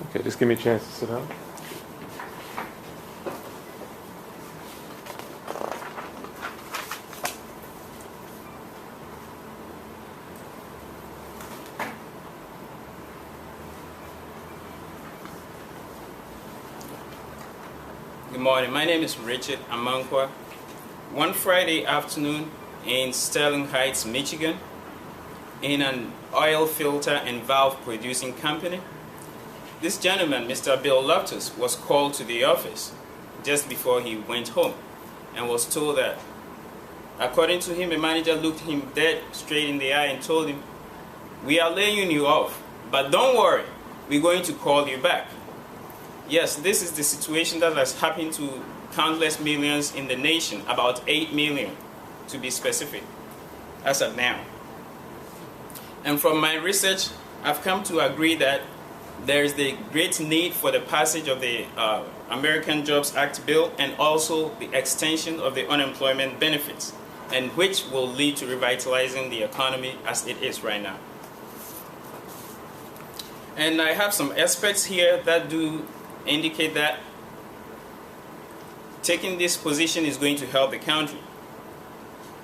Okay, just give me a chance to sit down. Good morning. My name is Richard Amankwa. One Friday afternoon in Sterling Heights, Michigan, in an oil filter and valve producing company, this gentleman, Mr. Bill Loftus, was called to the office just before he went home and was told that, according to him, the manager looked him dead straight in the eye and told him, "We are laying you off, but don't worry, we're going to call you back." Yes, this is the situation that has happened to countless millions in the nation, about 8 million to be specific, as of now. And from my research, I've come to agree that there is the great need for the passage of the American Jobs Act bill and also the extension of the unemployment benefits, and which will lead to revitalizing the economy as it is right now. And I have some aspects here that do indicate that taking this position is going to help the country.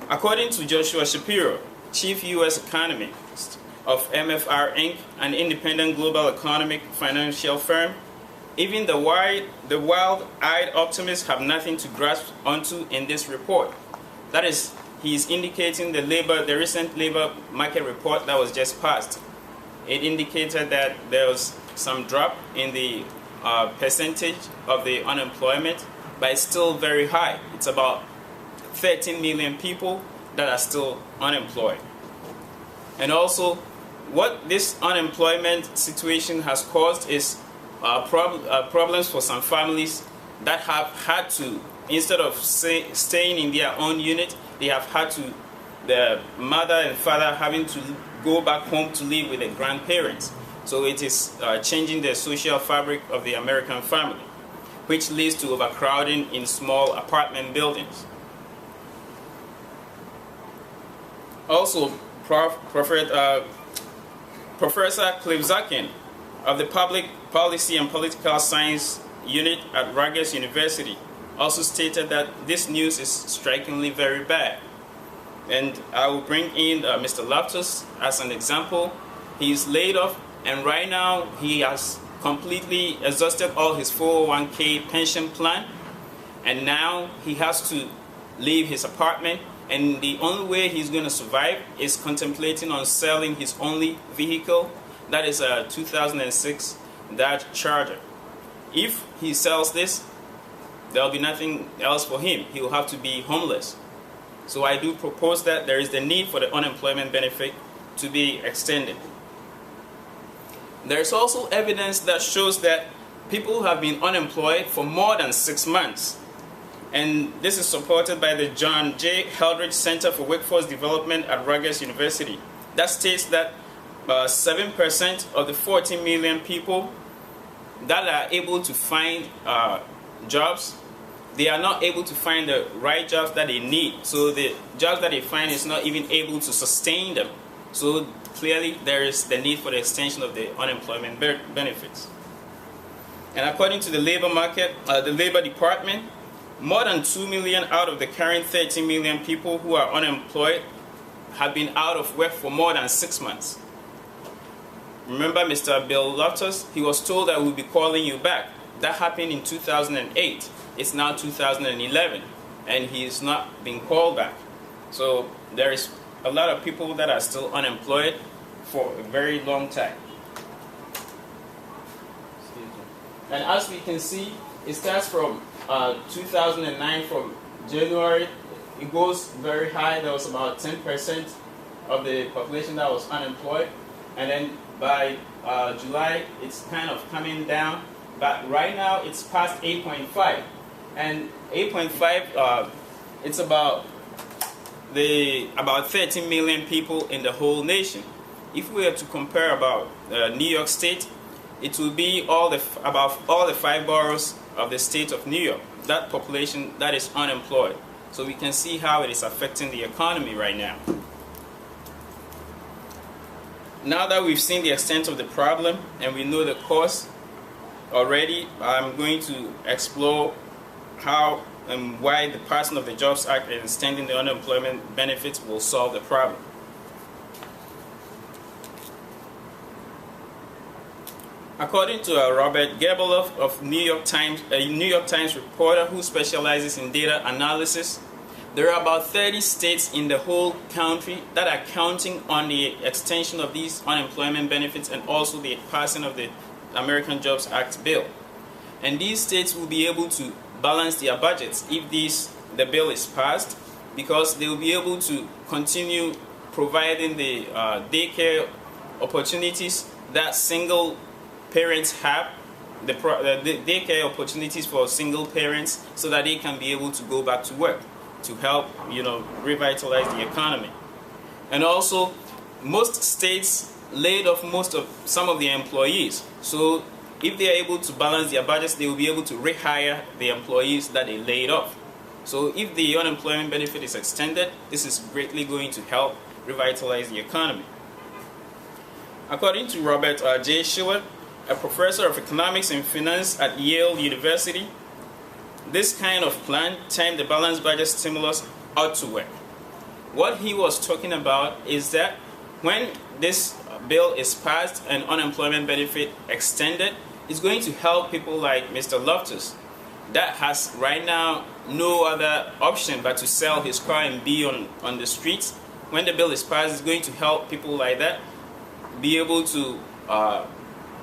According to Joshua Shapiro, Chief U.S. Economist of MFR Inc., an independent global economic financial firm, even the wild-eyed optimists have nothing to grasp onto in this report. That is, he is indicating the recent labor market report that was just passed. It indicated that there was some drop in the percentage of the unemployment, but it's still very high. It's about 13 million people that are still unemployed. And also, what this unemployment situation has caused is problems for some families that have had to, instead of staying in their own unit, they have had to, the mother and father having to go back home to live with the grandparents. So it is changing the social fabric of the American family, which leads to overcrowding in small apartment buildings. Also, Professor Cliff Zakin of the Public Policy and Political Science Unit at Rutgers University also stated that this news is strikingly very bad. And I will bring in Mr. Loftus as an example. He is laid off, and right now he has completely exhausted all his 401k pension plan, and now he has to leave his apartment, and the only way he's going to survive is contemplating on selling his only vehicle, that is a 2006 Dodge Charger. If he sells this, there'll be nothing else for him. He will have to be homeless. So I do propose that there is the need for the unemployment benefit to be extended. There's also evidence that shows that people have been unemployed for more than 6 months. And this is supported by the John J. Heldridge Center for Workforce Development at Rutgers University. That states that 7% of the 40 million people that are able to find jobs, they are not able to find the right jobs that they need. So the jobs that they find is not even able to sustain them. So clearly there is the need for the extension of the unemployment benefits. And according to the labor market, the Labor Department, more than 2 million out of the current 13 million people who are unemployed have been out of work for more than 6 months. Remember Mr. Bill Loftus, he was told that we'll be calling you back. That happened in 2008. It's now 2011, and he is not being called back. So there is a lot of people that are still unemployed for a very long time. And as we can see, it starts from 2009, from January. It goes very high. There was about 10% of the population that was unemployed. And then by July, it's kind of coming down. But right now, it's past 8.5. And 8.5, it's about 13 million people in the whole nation. If we were to compare about New York State, it will be about all the 5 boroughs of the state of New York, that population that is unemployed. So we can see how it is affecting the economy right now. Now that we've seen the extent of the problem and we know the cause, already, I'm going to explore how and why the passing of the Jobs Act and extending the unemployment benefits will solve the problem. According to Robert Gebeloff of New York Times, a New York Times reporter who specializes in data analysis, there are about 30 states in the whole country that are counting on the extension of these unemployment benefits and also the passing of the American Jobs Act bill. And these states will be able to balance their budgets if the bill is passed, because they will be able to continue providing the daycare opportunities that single parents have, the daycare opportunities for single parents, so that they can be able to go back to work to help, revitalize the economy. And also, most states laid off some of their employees. So if they are able to balance their budgets, they will be able to rehire the employees that they laid off. So if the unemployment benefit is extended, this is greatly going to help revitalize the economy. According to Robert J. Schiller, a professor of economics and finance at Yale University, this kind of plan, termed the balanced budget stimulus, ought to work. What he was talking about is that when this bill is passed and unemployment benefit extended, it's going to help people like Mr. Loftus that has right now no other option but to sell his car and be on the streets. When the bill is passed, it's going to help people like that be able to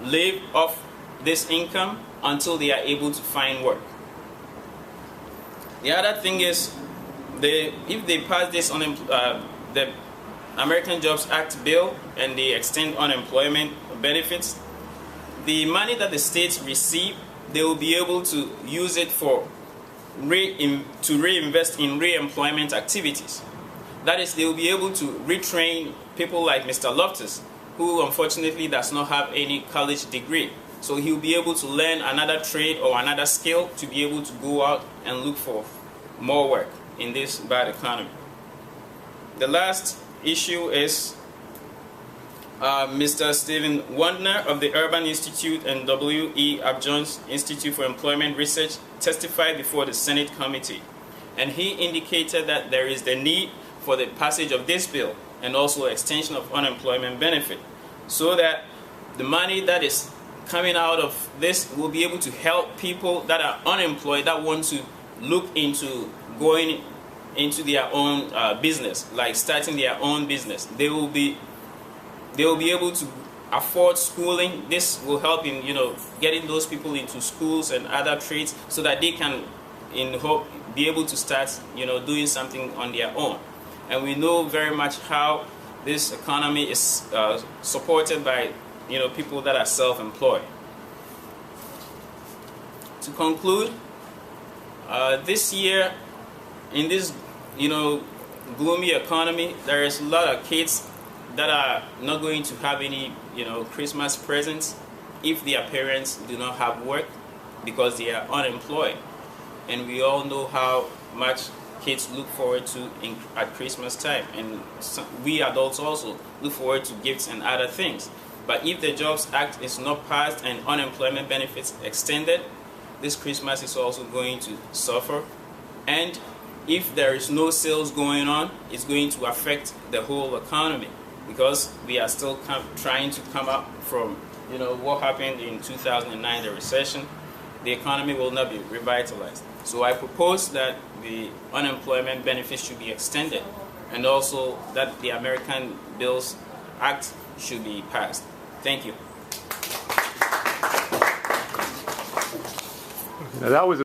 live off this income until they are able to find work. The other thing is, if they pass this the American Jobs Act bill and they extend unemployment benefits, the money that the states receive, they will be able to use it for reinvest in re-employment activities. That is, they will be able to retrain people like Mr. Loftus, who unfortunately does not have any college degree. So he'll be able to learn another trade or another skill to be able to go out and look for more work in this bad economy. The last issue is Mr. Stephen Wandner of the Urban Institute and W.E. Upjohn Institute for Employment Research testified before the Senate committee. And he indicated that there is the need for the passage of this bill and also extension of unemployment benefit, so that the money that is coming out of this will be able to help people that are unemployed that want to look into going into their own business, like starting their own business. They will be able to afford schooling. This will help in getting those people into schools and other trades, so that they can be able to start doing something on their own. And we know very much how this economy is supported by people that are self-employed. To conclude, this year in this gloomy economy, there is a lot of kids that are not going to have any Christmas presents if their parents do not have work because they are unemployed. And we all know how much kids look forward to at Christmas time, and we adults also look forward to gifts and other things. But if the Jobs Act is not passed and unemployment benefits extended, this Christmas is also going to suffer. And if there is no sales going on, it's going to affect the whole economy, because we are still trying to come up from what happened in 2009, the recession. The economy will not be revitalized. So I propose that the unemployment benefits should be extended, and also that the American Bills Act should be passed. Thank you. Now that was